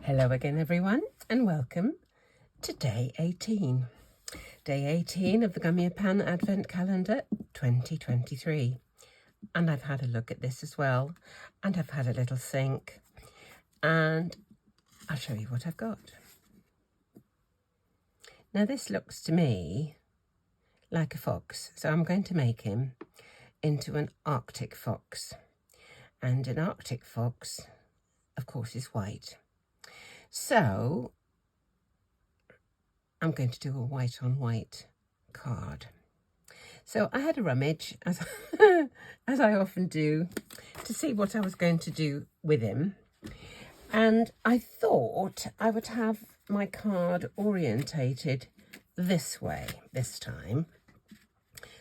Hello again everyone and welcome to day 18. Day 18 of the Gummiapan Advent Calendar 2023. And I've had a look at this as well, and I've had a little think, and I'll show you what I've got. Now this looks to me like a fox, so I'm going to make him into an Arctic fox. And an Arctic fox, of course, is white. So I'm going to do a white on white card. So I had a rummage, as I often do, to see what I was going to do with him. And I thought I would have my card orientated this way this time.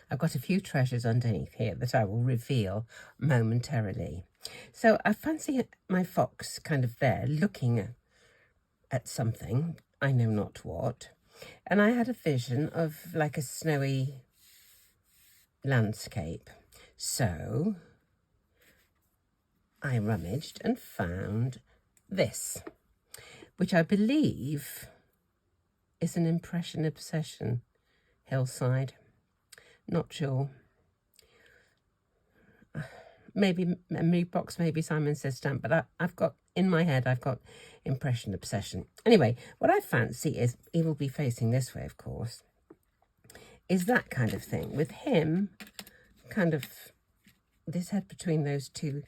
I've got a few treasures underneath here that I will reveal momentarily. So I fancy my fox kind of there looking at something, I know not what. And I had a vision of like a snowy landscape. So I rummaged and found this, which I believe is an Impression Obsession hillside. Not sure. Maybe memory box, maybe Simon Says stamp, but I've got, in my head, I've got Impression Obsession. Anyway, what I fancy is, he will be facing this way, of course, is that kind of thing, with him kind of this head between those two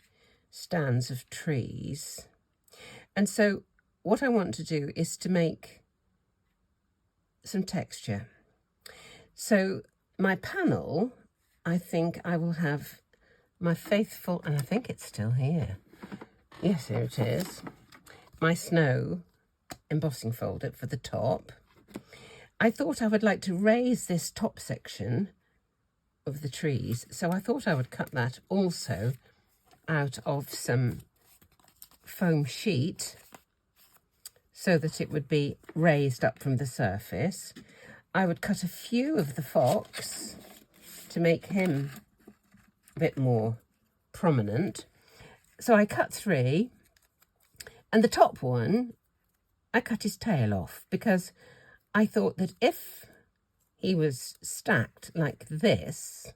stands of trees. And so what I want to do is to make some texture. So my panel, I think I will have my faithful, and I think it's still here. Yes, here it is. My snow embossing folder for the top. I thought I would like to raise this top section of the trees, so I thought I would cut that also out of some foam sheet so that it would be raised up from the surface. I would cut a few of the fox to make him a bit more prominent. So I cut 3, and the top one, I cut his tail off because I thought that if he was stacked like this,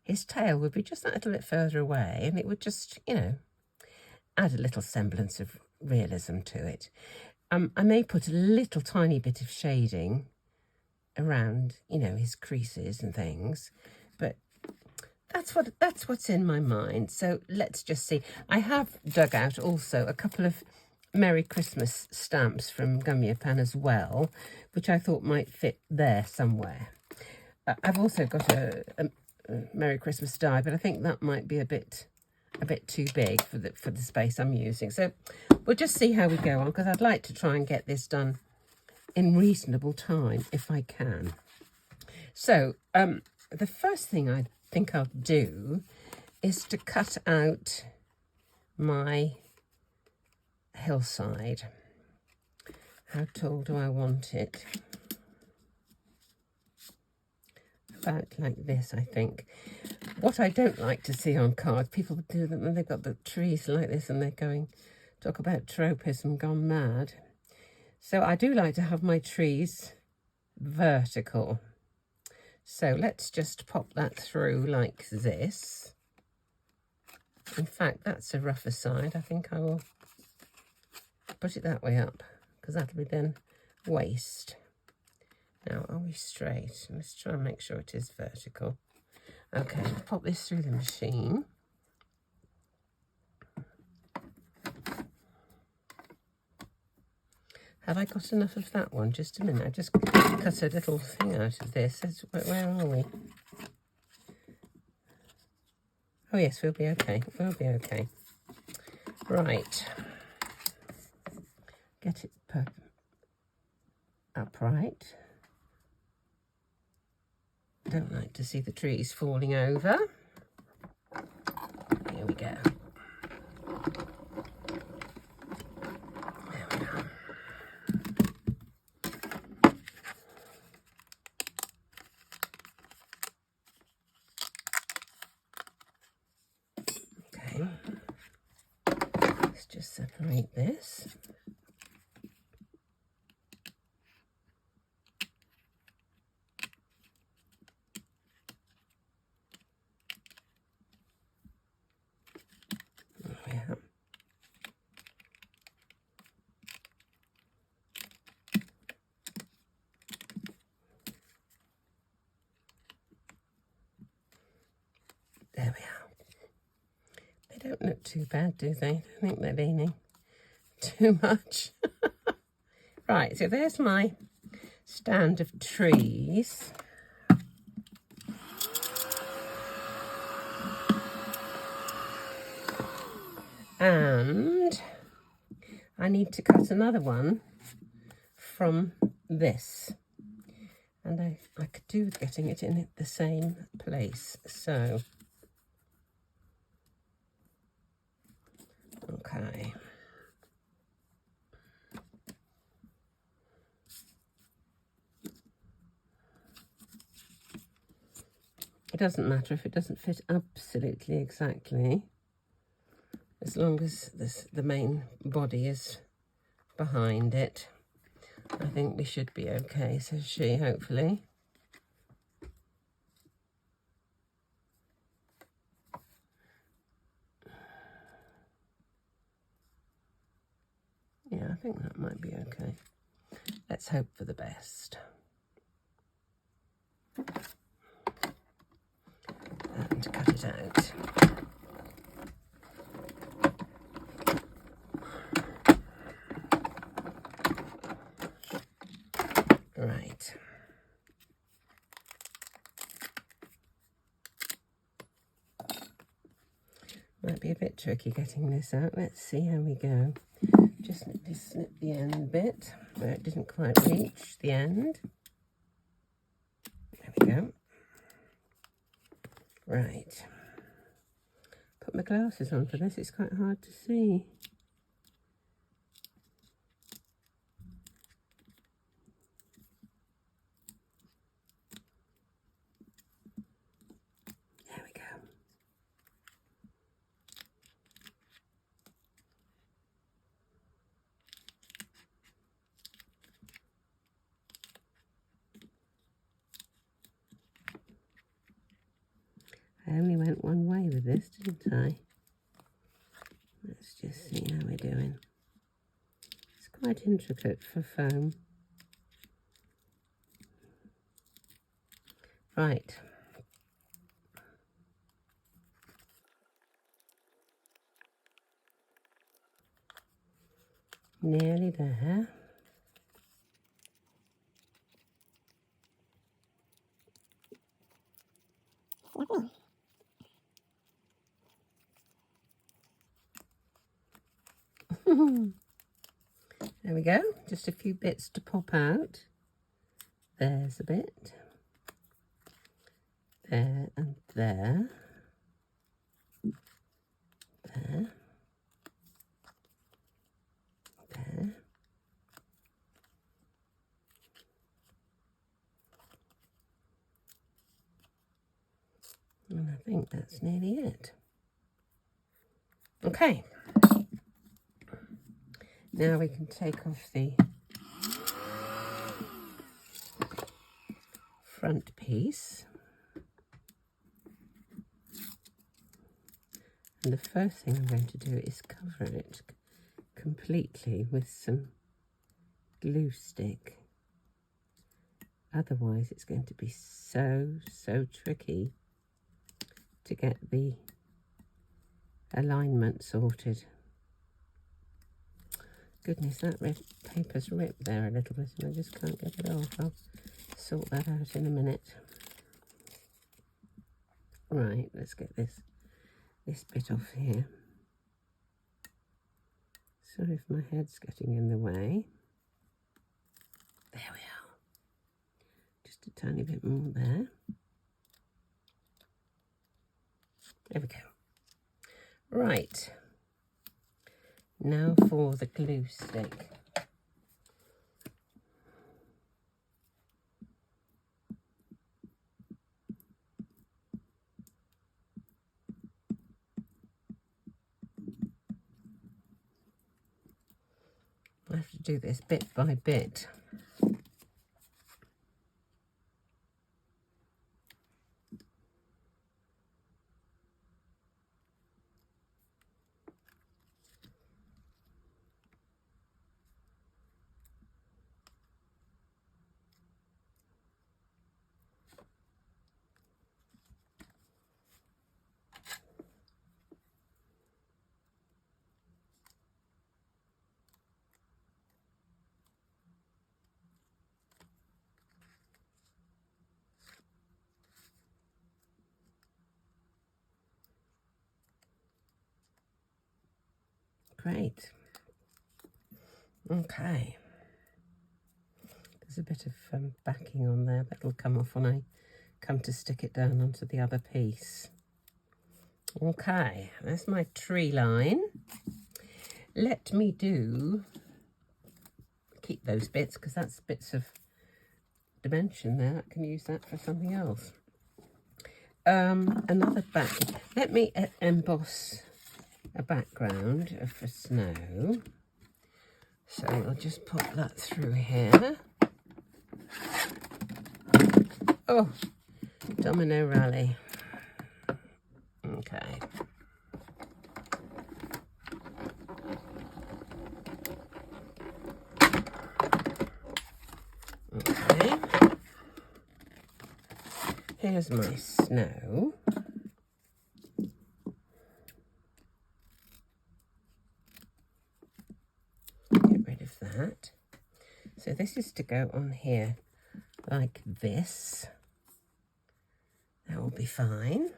his tail would be just that little bit further away, and it would just, you know, add a little semblance of realism to it. I may put a little tiny bit of shading around, you know, his creases and things, but that's what's in my mind. So let's just see. I have dug out also a couple of Merry Christmas stamps from Gummiapan as well, which I thought might fit there somewhere. I've also got a Merry Christmas die, but I think that might be a bit too big for the space I'm using. So we'll just see how we go on, because I'd like to try and get this done in reasonable time if I can. So the first thing I think I'll do is to cut out my hillside. How tall do I want it? About like this, I think. What I don't like to see on cards, people do them when they've got the trees like this and they're going, talk about tropism gone mad. So I do like to have my trees vertical. So let's just pop that through like this. In fact, that's a rougher side. I think I will put it that way up, because that'll be then waist. Now, are we straight? Let's try and make sure it is vertical. Okay, pop this through the machine. Have I got enough of that one? Just a minute. I just cut a little thing out of this. Where are we? Oh, yes, we'll be okay. We'll be okay. Right. Get it upright. Don't like to see the trees falling over. Here we go. There we are. Okay. Let's just separate make this. Yeah. There we are. They don't look too bad, do they? I think they're leaning too much. Right, so there's my stand of trees. And I need to cut another one from this. And I could do with getting it in the same place. So, okay. It doesn't matter if it doesn't fit absolutely exactly, as long as the main body is behind it. I think we should be okay, says she, hopefully. Yeah, I think that might be okay. Let's hope for the best. And cut it out. Right. Might be a bit tricky getting this out. Let's see how we go. Just need to snip the end bit where it didn't quite reach the end. There we go. Right. Put my glasses on for this. It's quite hard to see. There we go. I only went one way with this, didn't I? Let's just see how we're doing. It's quite intricate for foam. Right. Nearly there. There we go. Just a few bits to pop out. There's a bit. There and there. There. There. And I think that's nearly it. Okay. Now we can take off the front piece. And the first thing I'm going to do is cover it completely with some glue stick. Otherwise it's going to be so tricky to get the alignment sorted. Goodness, that paper's ripped there a little bit and I just can't get it off. I'll sort that out in a minute. Right, let's get this bit off here. Sorry if my head's getting in the way. There we are. Just a tiny bit more there. There we go. Right. Now for the glue stick. I have to do this bit by bit. Great. Okay. There's a bit of backing on there, but it'll come off when I come to stick it down onto the other piece. Okay, that's my tree line. Let me keep those bits, because that's bits of dimension there. I can use that for something else. Another back. Let me emboss a background for snow. So I'll just pop that through here. Oh, domino rally. Okay. Okay. Here's my snow. Get rid of that. So this is to go on here like this. That will be fine.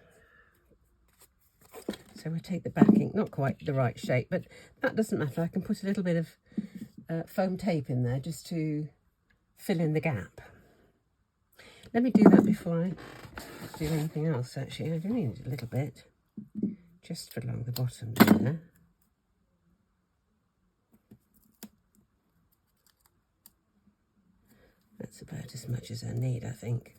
So we'll take the backing, not quite the right shape, but that doesn't matter. I can put a little bit of foam tape in there just to fill in the gap. Let me do that before I do anything else, actually. I do need a little bit, just along the bottom there. That's about as much as I need, I think.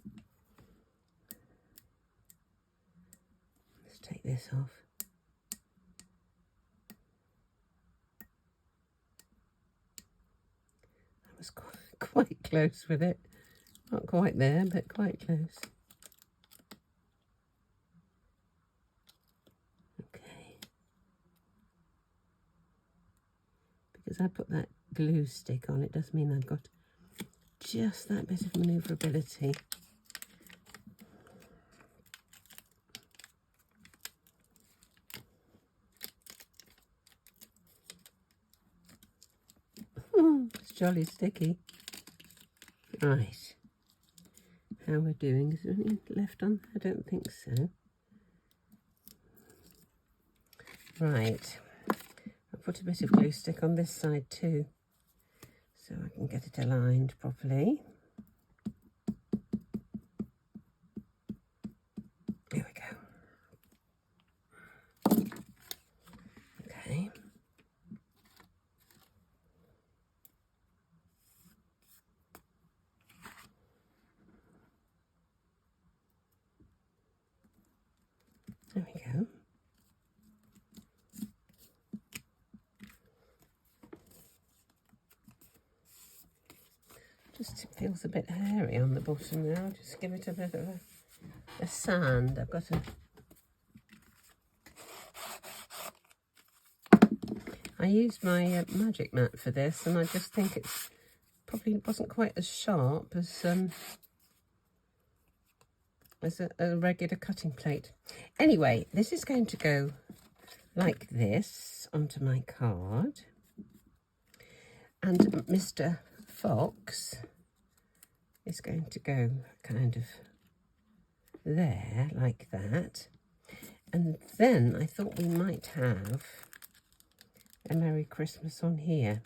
Let's take this off. I was quite close with it. Not quite there, but quite close. Okay. Because I put that glue stick on, it does mean I've got just that bit of manoeuvrability. It's jolly sticky. Right. How we're doing? Is there anything left on? I don't think so. Right. I'll put a bit of glue stick on this side too, so I can get it aligned properly. There we go. Okay. There we go. Just feels a bit hairy on the bottom now. I'll just give it a bit of a sand. I've got I used my magic mat for this, and I just think it's probably wasn't quite as sharp as a regular cutting plate. Anyway, this is going to go like this onto my card, and Mr. Fox is going to go kind of there like that, and then I thought we might have a Merry Christmas on here.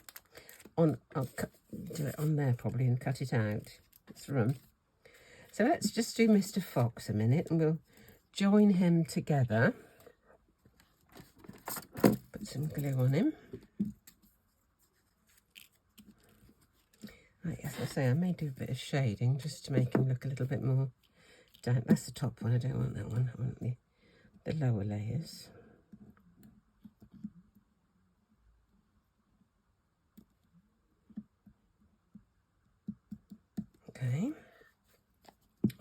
I'll do it on there probably and cut it out. It's room. So let's just do Mr. Fox a minute, and we'll join him together. Put some glue on him. Right, as I say, I may do a bit of shading just to make him look a little bit more damp. That's the top one. I don't want that one. I want the lower layers.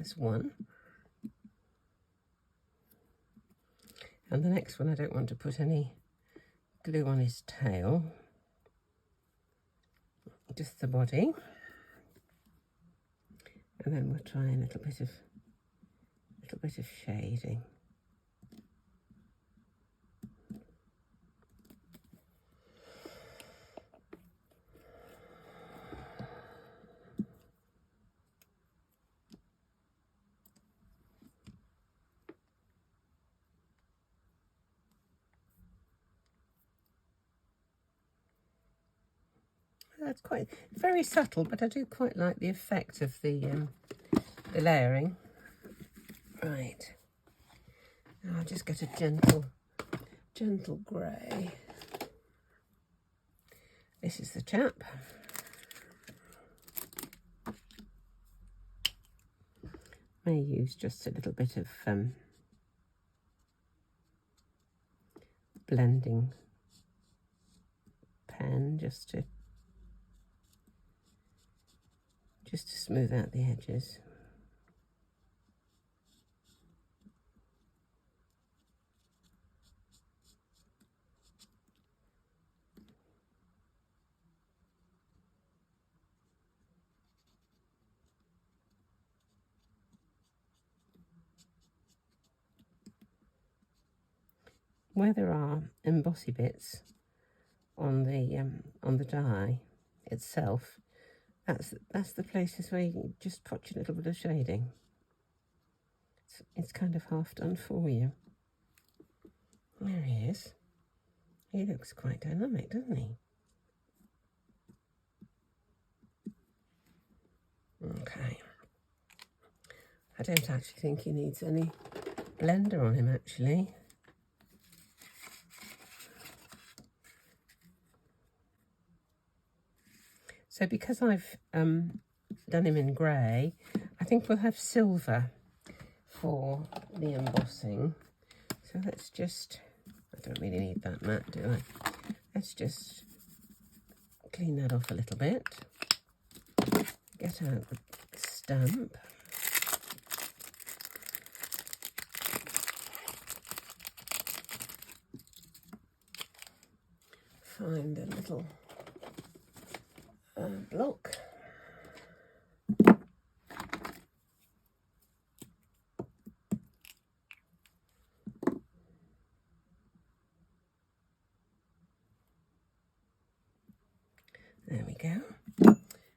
There's one. And the next one, I don't want to put any glue on his tail, just the body. And then we'll try a little bit of shading. That's quite very subtle, but I do quite like the effect of the layering. Right, now I'll just get a gentle grey. This is the chap. May use just a little bit of blending pen just to smooth out the edges. Where there are embossy bits on the die itself, that's the places where you can just put your little bit of shading. It's kind of half done for you. There he is. He looks quite dynamic, doesn't he? Okay. I don't actually think he needs any blender on him, actually. So because I've done him in grey, I think we'll have silver for the embossing. So let's just, I don't really need that matte, do I? Let's just clean that off a little bit. Get out the stamp. Find a little block. There we go.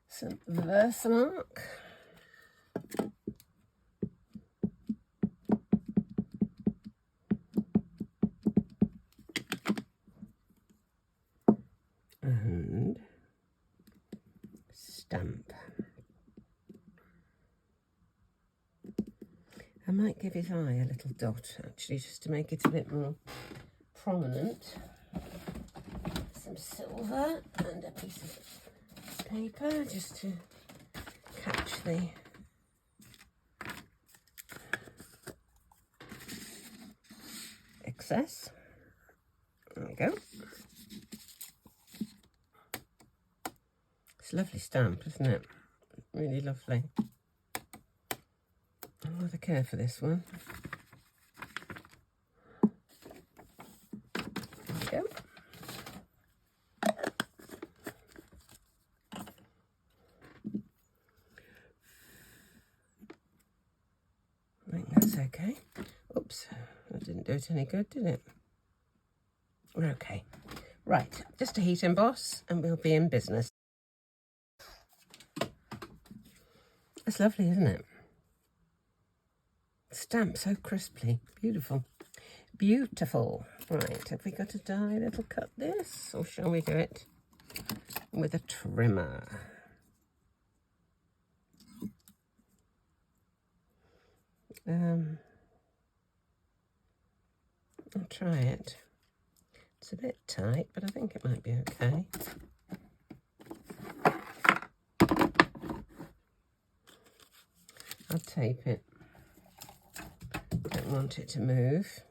Some Versamark. And stamp. I might give his eye a little dot, actually, just to make it a bit more prominent. Some silver and a piece of paper just to catch the excess. There we go. It's a lovely stamp, isn't it? Really lovely. I'll rather care for this one. There we go. I think that's okay. Oops, that didn't do it any good, did it? Okay. Right, just a heat emboss and we'll be in business. That's lovely, isn't it? Stamped so crisply. Beautiful. Beautiful. Right, have we got a die that'll cut this? Or shall we do it with a trimmer? I'll try it. It's a bit tight, but I think it might be okay. I'll tape it. Don't want it to move.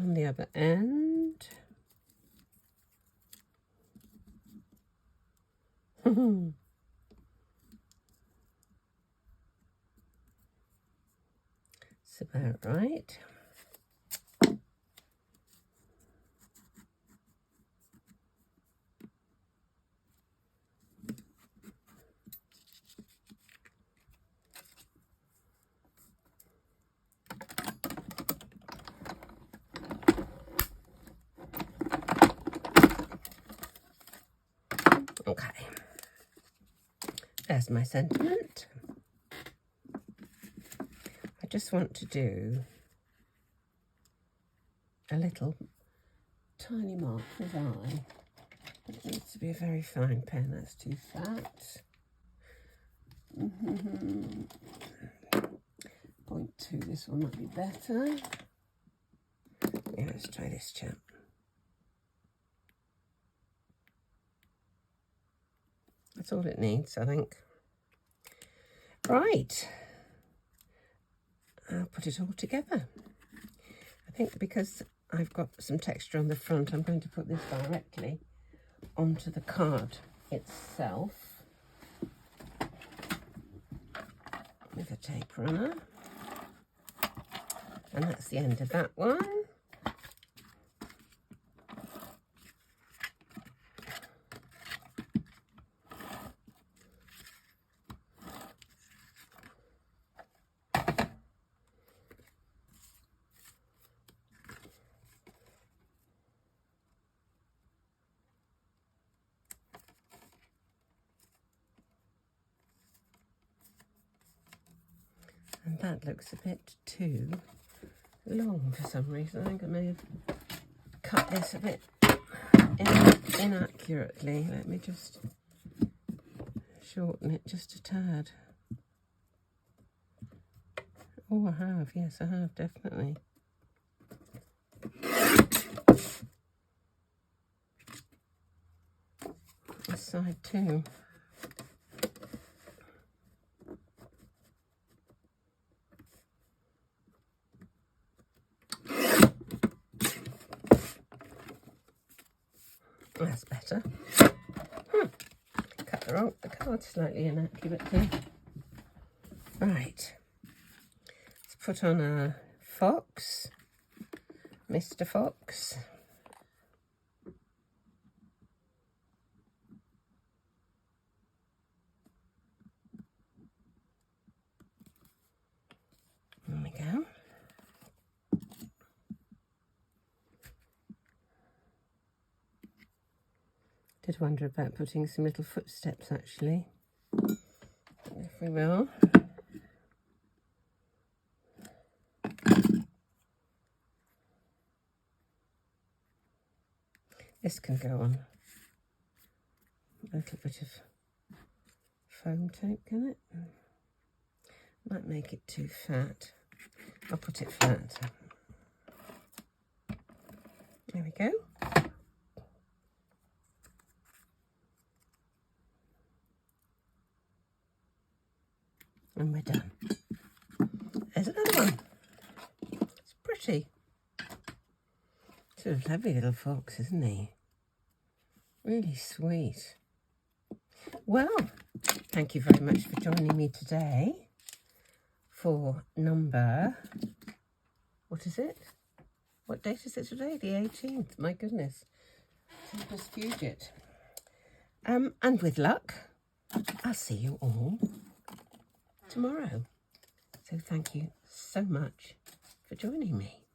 on the other end. It's about right. Okay, there's my sentiment. I just want to do a little tiny mark for his eye. It needs to be a very fine pen, that's too fat. 0.2, this one might be better. Yeah, let's try this chap. That's all it needs, I think. Right. I'll put it all together. I think because I've got some texture on the front, I'm going to put this directly onto the card itself with a tape runner. And that's the end of that one. And that looks a bit too long for some reason. I think I may have cut this a bit inaccurately. Let me just shorten it just a tad. Oh, I have. Yes, I have, definitely. This side too. That's better. Cut the card slightly inaccurately. Right. Let's put on a fox, Mr. Fox. There we go. Did wonder about putting some little footsteps actually. If we will. This can go on a little bit of foam tape, can it? Might make it too fat. I'll put it flat. There we go. And we're done. There's another one. It's pretty. Sort of lovely little fox, isn't he? Really sweet. Well, thank you very much for joining me today for number, what is it? What date is it today? The 18th. My goodness. Tempest Fugit. And with luck, I'll see you all tomorrow. So thank you so much for joining me.